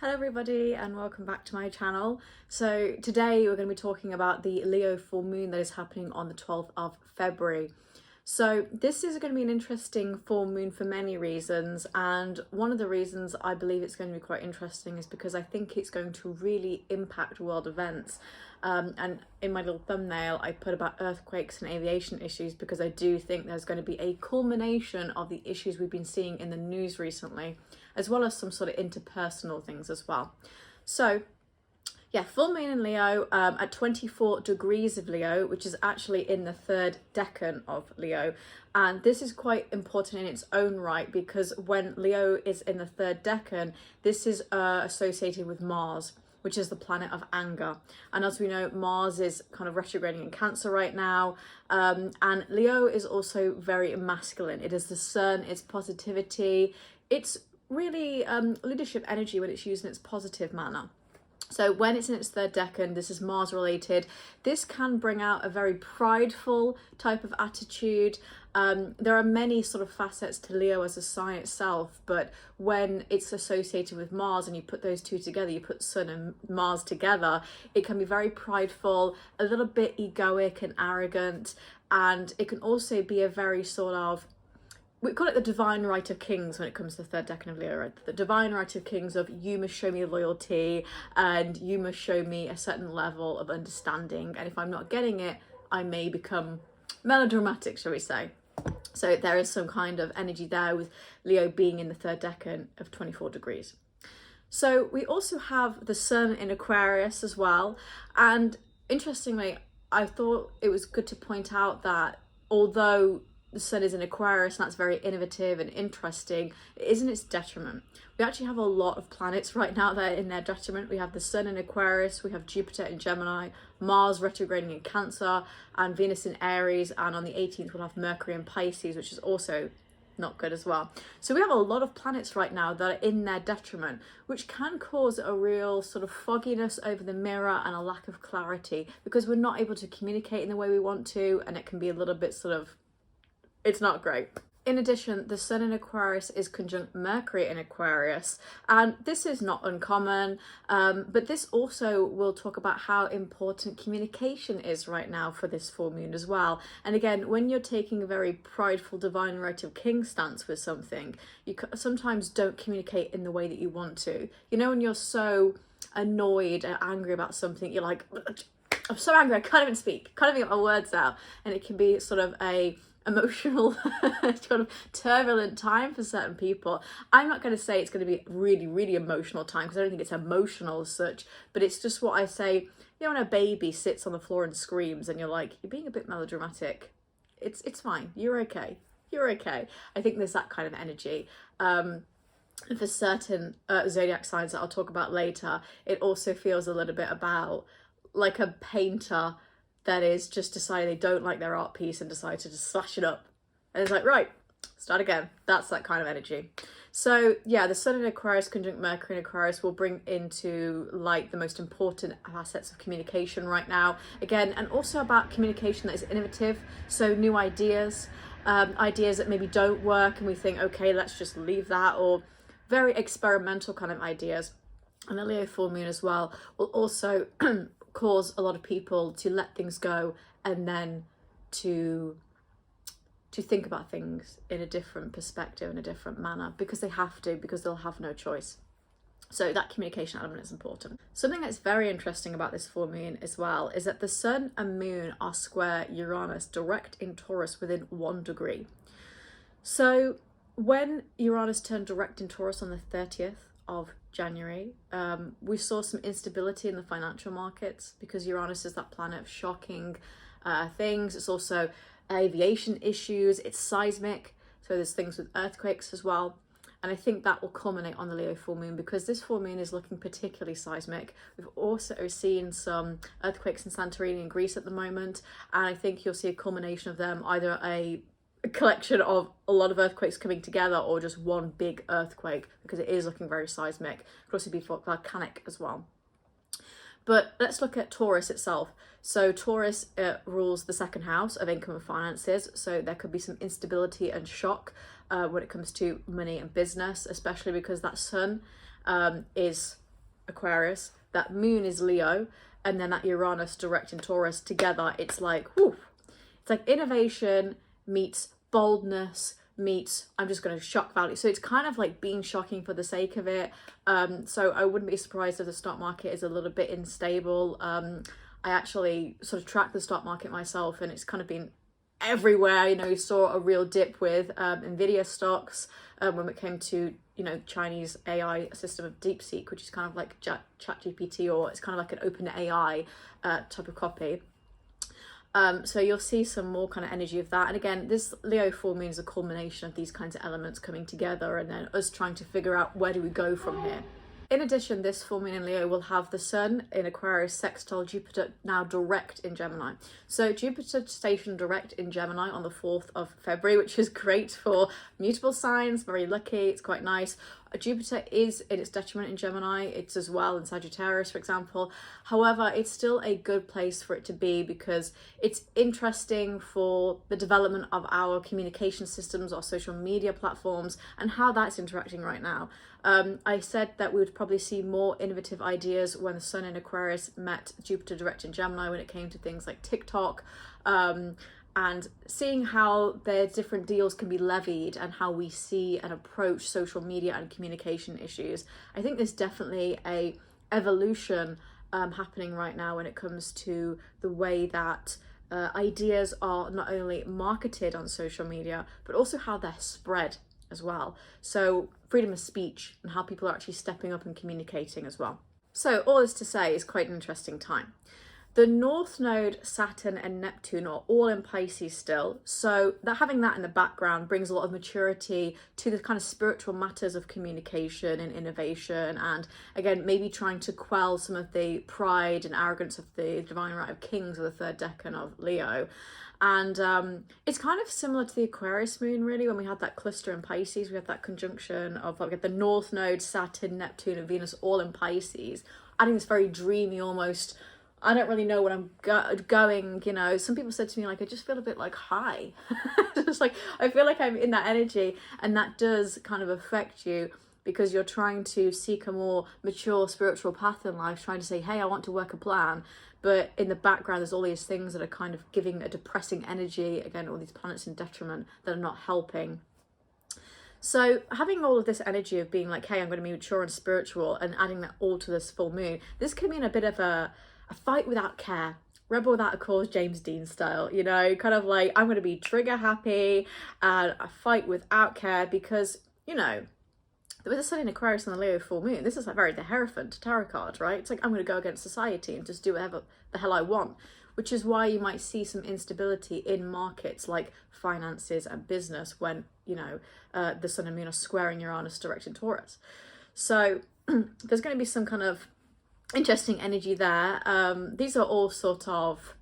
Hello everybody and welcome back to my channel. So today we're going to be talking about the Leo full moon that is happening on the 12th of February. So this is going to be an interesting full moon for many reasons, and one of the reasons I believe it's going to be quite interesting is because I think it's going to really impact world events. And in my little thumbnail I put about earthquakes and aviation issues because I do think there's going to be a culmination of the issues we've been seeing in the news recently, as well as some sort of interpersonal things as well. So yeah, full moon in Leo at 24 degrees of Leo, which is actually in the third decan of Leo. And this is quite important in its own right because when Leo is in the third decan, this is associated with Mars, which is the planet of anger. And as we know, Mars is kind of retrograding in Cancer right now. And Leo is also very masculine. It is the sun, it's positivity, it's really leadership energy when it's used in its positive manner. So when it's in its third decan, this is Mars related. This can bring out a very prideful type of attitude. There are many sort of facets to Leo as a sign itself, but when it's associated with Mars and you put those two together, you put Sun and Mars together, it can be very prideful, a little bit egoic and arrogant, and it can also be a very sort of, we call it the divine right of kings when it comes to the third decan of Leo, right? The divine right of kings of you must show me loyalty and you must show me a certain level of understanding. And if I'm not getting it, I may become melodramatic, shall we say. So there is some kind of energy there with Leo being in the third decan of 24 degrees. So we also have the sun in Aquarius as well. And interestingly, I thought it was good to point out that although the sun is in Aquarius and that's very innovative and interesting, it is in its detriment. We actually have a lot of planets right now that are in their detriment. We have the sun in Aquarius, we have Jupiter in Gemini, Mars retrograding in Cancer, and Venus in Aries, and on the 18th we'll have Mercury in Pisces, which is also not good as well. So we have a lot of planets right now that are in their detriment, which can cause a real sort of fogginess over the mirror and a lack of clarity because we're not able to communicate in the way we want to, and it can be a little bit sort of, it's not great. In addition, the sun in Aquarius is conjunct Mercury in Aquarius, and this is not uncommon, but this also will talk about how important communication is right now for this full moon as well. And again, when you're taking a very prideful divine right of king stance with something, you sometimes don't communicate in the way that you want to. You know, when you're so annoyed or angry about something, you're like, I'm so angry, I can't even speak, can't even get my words out, and it can be sort of a emotional sort of turbulent time for certain people. I'm not going to say it's going to be really emotional time because I don't think it's emotional as such, but it's just what I say, you know, when a baby sits on the floor and screams and you're like, you're being a bit melodramatic, it's fine, you're okay. I think there's that kind of energy. For certain zodiac signs that I'll talk about later, it also feels a little bit about like a painter that is just decided they don't like their art piece and decide to just slash it up. And it's like, right, start again. That's that kind of energy. So yeah, the sun in Aquarius conjunct Mercury in Aquarius will bring into light the most important facets of communication right now. Again, and also about communication that is innovative. So new ideas, ideas that maybe don't work and we think, okay, let's just leave that, or very experimental kind of ideas. And the Leo full moon as well will also cause a lot of people to let things go and then to think about things in a different perspective, in a different manner, because they have to, because they'll have no choice. So that communication element is important. Something that's very interesting about this full moon as well is that the sun and moon are square Uranus, direct in Taurus within 1 degree. So when Uranus turned direct in Taurus on the 30th of January, we saw some instability in the financial markets because Uranus is that planet of shocking things. It's also aviation issues, it's seismic, so there's things with earthquakes as well. And I think that will culminate on the Leo full moon because this full moon is looking particularly seismic. We've also seen some earthquakes in Santorini in Greece at the moment, and I think you'll see a culmination of them, either a collection of a lot of earthquakes coming together or just one big earthquake, because it is looking very seismic. It could also be volcanic as well. But let's look at Taurus itself. So Taurus rules the second house of income and finances, so there could be some instability and shock when it comes to money and business, especially because that sun is Aquarius, that moon is Leo, and then that Uranus direct in Taurus together, it's like, whew, it's like innovation meets boldness meets I'm just going to shock value. So it's kind of like being shocking for the sake of it. So I wouldn't be surprised if the stock market is a little bit unstable. I actually sort of track the stock market myself, and it's kind of been everywhere. You know, you saw a real dip with Nvidia stocks when it came to, you know, Chinese AI system of DeepSeek, which is kind of like ChatGPT, or it's kind of like an open AI type of copy. So you'll see some more kind of energy of that. And again, this Leo full moon is a culmination of these kinds of elements coming together, and then us trying to figure out where do we go from here. In addition, this full moon in Leo will have the Sun in Aquarius sextile Jupiter, now direct in Gemini. So Jupiter stationed direct in Gemini on the 4th of February, which is great for mutable signs, very lucky, it's quite nice. Jupiter is in its detriment in Gemini, it's as well in Sagittarius, for example. However, it's still a good place for it to be because it's interesting for the development of our communication systems, our social media platforms, and how that's interacting right now. I said that we would probably see more innovative ideas when the Sun in Aquarius met Jupiter direct in Gemini when it came to things like TikTok, and seeing how their different deals can be levied and how we see and approach social media and communication issues. I think there's definitely a evolution happening right now when it comes to the way that ideas are not only marketed on social media, but also how they're spread as well. So freedom of speech and how people are actually stepping up and communicating as well. So all this to say is quite an interesting time. The North Node, Saturn and Neptune are all in Pisces still, so that having that in the background brings a lot of maturity to the kind of spiritual matters of communication and innovation, and again, maybe trying to quell some of the pride and arrogance of the divine right of kings of the third decan of Leo. And it's kind of similar to the Aquarius moon, really, when we had that cluster in Pisces. We had that conjunction of like the North Node, Saturn, Neptune and Venus all in Pisces, adding this very dreamy, almost, I don't really know what I'm going, you know. Some people said to me, like, I just feel a bit like high. Just like, I feel like I'm in that energy, and that does kind of affect you because you're trying to seek a more mature spiritual path in life, trying to say, hey, I want to work a plan. But in the background, there's all these things that are kind of giving a depressing energy. Again, all these planets in detriment that are not helping. So having all of this energy of being like, hey, I'm going to be mature and spiritual, and adding that all to this full moon, this can mean a bit of a fight without care, rebel without a cause, James Dean style, you know, kind of like I'm going to be trigger happy and a fight without care because, you know, with the Sun in Aquarius and the Leo full moon, this is like very the Hierophant tarot card, right? It's like I'm going to go against society and just do whatever the hell I want, which is why you might see some instability in markets like finances and business when, you know, the Sun and Moon are squaring Uranus direct in Taurus. So there's going to be some kind of interesting energy there. These are all sort of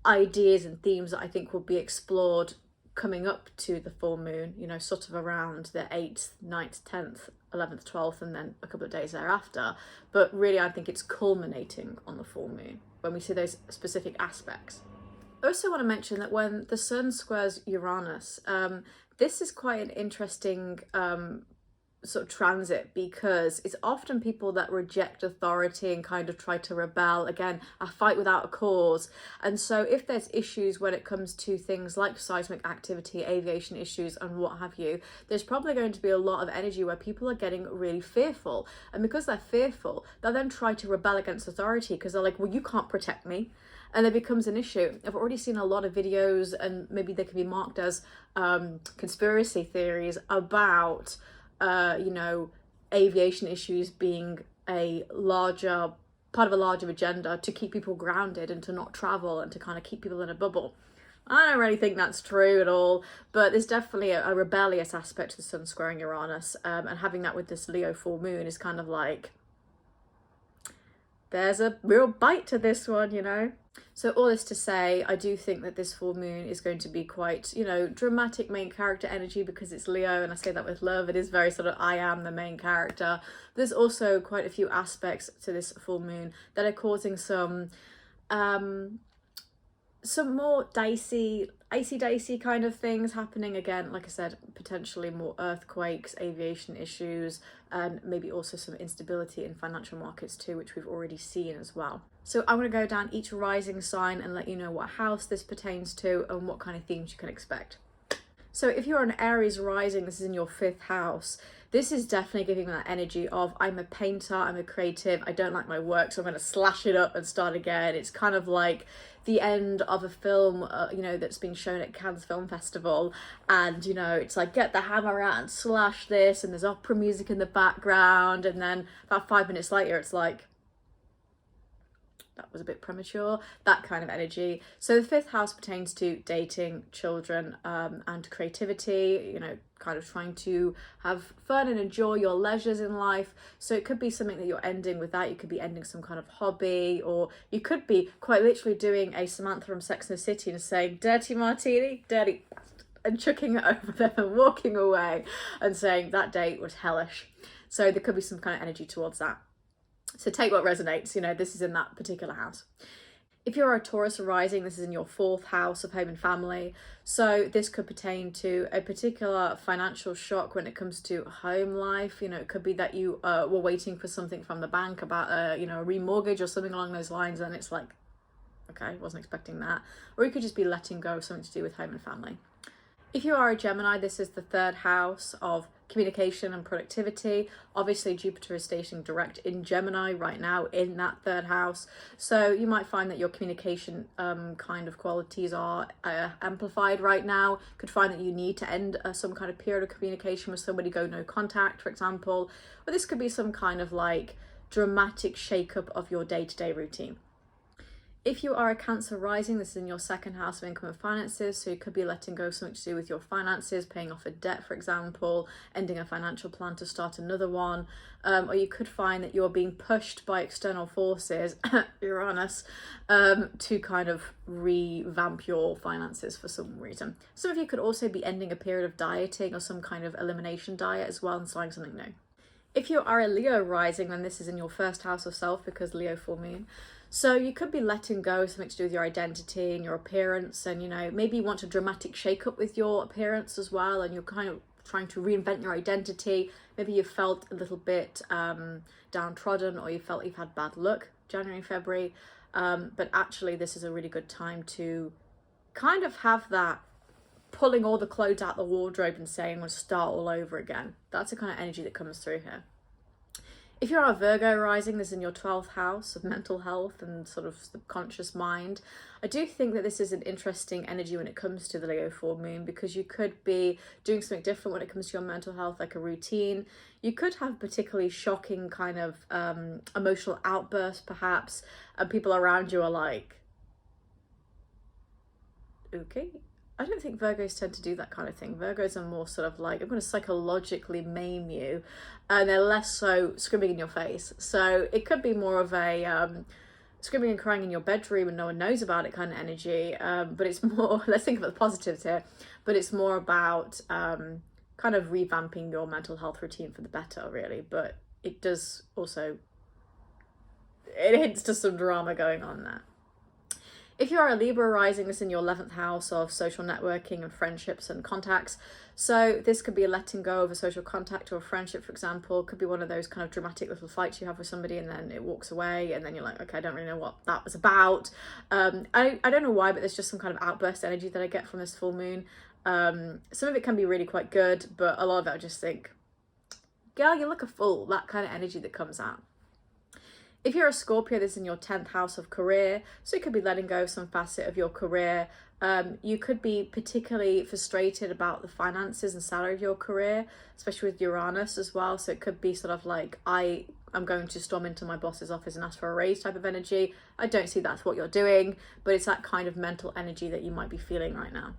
ideas and themes that I think will be explored coming up to the full moon, you know, sort of around the 8th, 9th, 10th, 11th, 12th, and then a couple of days thereafter. But really, I think it's culminating on the full moon when we see those specific aspects. I also want to mention that when the Sun squares Uranus, this is quite an interesting sort of transit because it's often people that reject authority and kind of try to rebel, again, a fight without a cause. And so if there's issues when it comes to things like seismic activity, aviation issues and what have you, there's probably going to be a lot of energy where people are getting really fearful, and because they're fearful, they'll then try to rebel against authority because they're like, well, you can't protect me. And it becomes an issue. I've already seen a lot of videos, and maybe they can be marked as conspiracy theories about you know, aviation issues being a larger part of a larger agenda to keep people grounded and to not travel and to kind of keep people in a bubble. I don't really think that's true at all, but there's definitely a rebellious aspect to the Sun squaring Uranus, and having that with this Leo full moon is kind of like, there's a real bite to this one, you know. So all this to say, I do think that this full moon is going to be quite, you know, dramatic main character energy because it's Leo, and I say that with love. It is very sort of I am the main character. There's also quite a few aspects to this full moon that are causing some some more icy kind of things happening again. Like I said, potentially more earthquakes, aviation issues, and maybe also some instability in financial markets too, which we've already seen as well. So I'm going to go down each rising sign and let you know what house this pertains to and what kind of themes you can expect. So if you're an Aries rising, this is in your 5th house. This is definitely giving that energy of, I'm a painter, I'm a creative, I don't like my work, so I'm going to slash it up and start again. It's kind of like the end of a film, that's been shown at Cannes Film Festival, and it's like, get the hammer out and slash this, and there's opera music in the background, and then about 5 minutes later it's like, that was a bit premature, that kind of energy. So the 5th house pertains to dating, children, and creativity, kind of trying to have fun and enjoy your leisures in life. So it could be something that you're ending with that. You could be ending some kind of hobby, or you could be quite literally doing a Samantha from Sex and the City and saying, dirty martini, dirty, and chucking it over them and walking away and saying that date was hellish. So there could be some kind of energy towards that. So take what resonates, this is in that particular house. If you're a Taurus rising, this is in your 4th house of home and family. So this could pertain to a particular financial shock when it comes to home life. It could be that you were waiting for something from the bank about, a remortgage or something along those lines. And it's like, okay, wasn't expecting that. Or you could just be letting go of something to do with home and family. If you are a Gemini, this is the 3rd house of communication and productivity. Obviously, Jupiter is stationing direct in Gemini right now in that 3rd house. So you might find that your communication kind of qualities are amplified right now. Could find that you need to end some kind of period of communication with somebody, go no contact, for example. Or this could be some kind of like dramatic shake-up of your day-to-day routine. If you are a Cancer rising, this is in your 2nd house of income and finances, so you could be letting go of something to do with your finances, paying off a debt, for example, ending a financial plan to start another one, or you could find that you're being pushed by external forces, Uranus, to kind of revamp your finances for some reason. Some of you could also be ending a period of dieting or some kind of elimination diet as well and starting something new. If you are a Leo rising, then this is in your 1st house of self because Leo full moon. So you could be letting go of something to do with your identity and your appearance, and maybe you want a dramatic shake up with your appearance as well, and you're kind of trying to reinvent your identity. Maybe you felt a little bit downtrodden, or you felt you've had bad luck January, February, but actually this is a really good time to kind of have that pulling all the clothes out the wardrobe and saying, I'm going to start all over again. That's the kind of energy that comes through here. If you're a Virgo rising, this is in your 12th house of mental health and sort of subconscious mind. I do think that this is an interesting energy when it comes to the Leo full moon, because you could be doing something different when it comes to your mental health, like a routine. You could have particularly shocking kind of emotional outbursts perhaps, and people around you are like, okay. I don't think Virgos tend to do that kind of thing. Virgos are more sort of like, I'm going to psychologically maim you, and they're less so screaming in your face. So it could be more of a screaming and crying in your bedroom and no one knows about it kind of energy. But it's more, let's think about the positives here, but it's more about kind of revamping your mental health routine for the better, really. But it does also, it hints to some drama going on there. If you are a Libra rising, this is in your 11th house of social networking and friendships and contacts. So this could be a letting go of a social contact or a friendship, for example. Could be one of those kind of dramatic little fights you have with somebody and then it walks away and then you're like, okay, I don't really know what that was about. I don't know why, but there's just some kind of outburst energy that I get from this full moon. Some of it can be really quite good, but a lot of it I just think, girl, you look a fool, that kind of energy that comes out. If you're a Scorpio, this is in your 10th house of career, so you could be letting go of some facet of your career. You could be particularly frustrated about the finances and salary of your career, especially with Uranus as well. So it could be sort of like, I'm going to storm into my boss's office and ask for a raise type of energy. I don't see that's what you're doing, but it's that kind of mental energy that you might be feeling right now.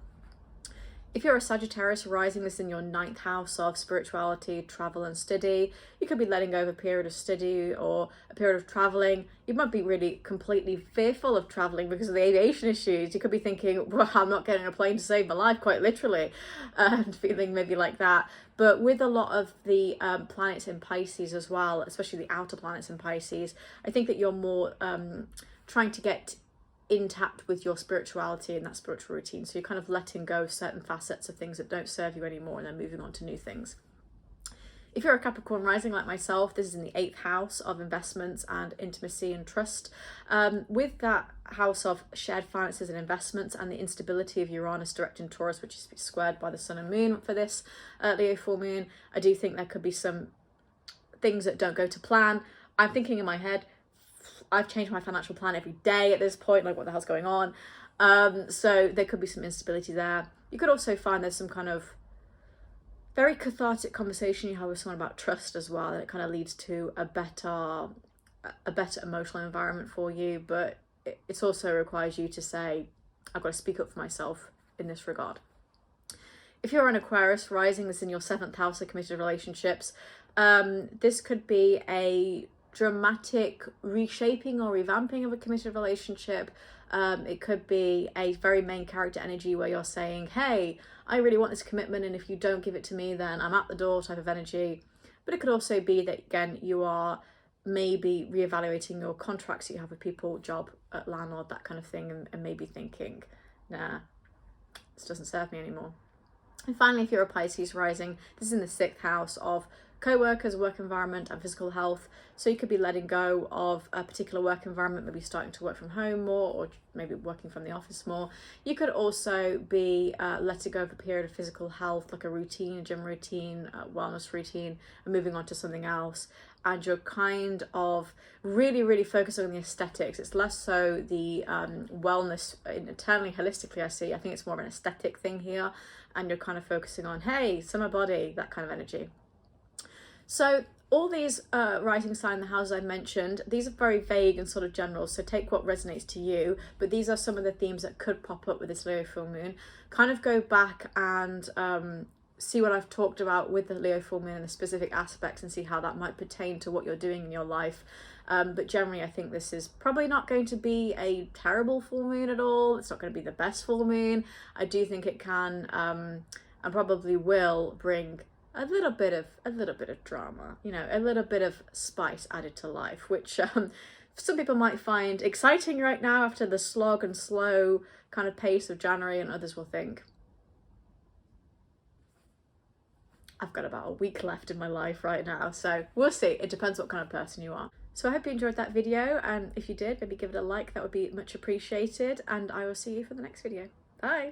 If you're a Sagittarius rising, this in your 9th house of spirituality, travel and study, you could be letting go of a period of study or a period of traveling. You might be really completely fearful of traveling because of the aviation issues. You could be thinking, well, I'm not getting a plane to save my life, quite literally, and feeling maybe like that. But with a lot of the planets in Pisces as well, especially the outer planets in Pisces, I think that you're more trying to get intact with your spirituality and that spiritual routine. So you're kind of letting go of certain facets of things that don't serve you anymore and then moving on to new things. If you're a Capricorn rising like myself, this is in the 8th house of investments and intimacy and trust. With that house of shared finances and investments and the instability of Uranus direct in Taurus, which is squared by the sun and moon for this Leo full moon, I do think there could be some things that don't go to plan. I'm thinking in my head, I've changed my financial plan every day at this point, like what the hell's going on? So there could be some instability there. You could also find there's some kind of very cathartic conversation you have with someone about trust as well, and it kind of leads to a better emotional environment for you, but it also requires you to say, I've got to speak up for myself in this regard. If you're an Aquarius rising, this is in your 7th house of committed relationships, this could be a dramatic reshaping or revamping of a committed relationship. It could be a very main character energy where you're saying, hey, I really want this commitment, and if you don't give it to me, then I'm at the door type of energy. But it could also be that, again, you are maybe reevaluating your contracts that you have with people, job, landlord, that kind of thing, and maybe thinking, nah, this doesn't serve me anymore. And finally, if you're a Pisces rising, this is in the 6th house of co-workers, work environment and physical health. So you could be letting go of a particular work environment, maybe starting to work from home more, or maybe working from the office more. You could also be letting go of a period of physical health, like a routine, a gym routine, a wellness routine, and moving on to something else. And you're kind of really focusing on the aesthetics. It's less so the wellness internally, holistically, I think it's more of an aesthetic thing here. And you're kind of focusing on, hey, summer body, that kind of energy. So all these rising sign the houses I mentioned, these are very vague and sort of general, so take what resonates to you, but these are some of the themes that could pop up with this Leo full moon. Kind of go back and see what I've talked about with the Leo full moon and the specific aspects, and see how that might pertain to what you're doing in your life. But generally, I think this is probably not going to be a terrible full moon at all. It's not going to be the best full moon. I do think it can and probably will bring a little bit of drama, you know, a little bit of spice added to life, which some people might find exciting right now after the slog and slow kind of pace of January, and others will think, I've got about a week left in my life right now. So we'll see. It depends what kind of person you are. So I hope you enjoyed that video, and if you did, maybe give it a like. That would be much appreciated, and I will see you for the next video. Bye.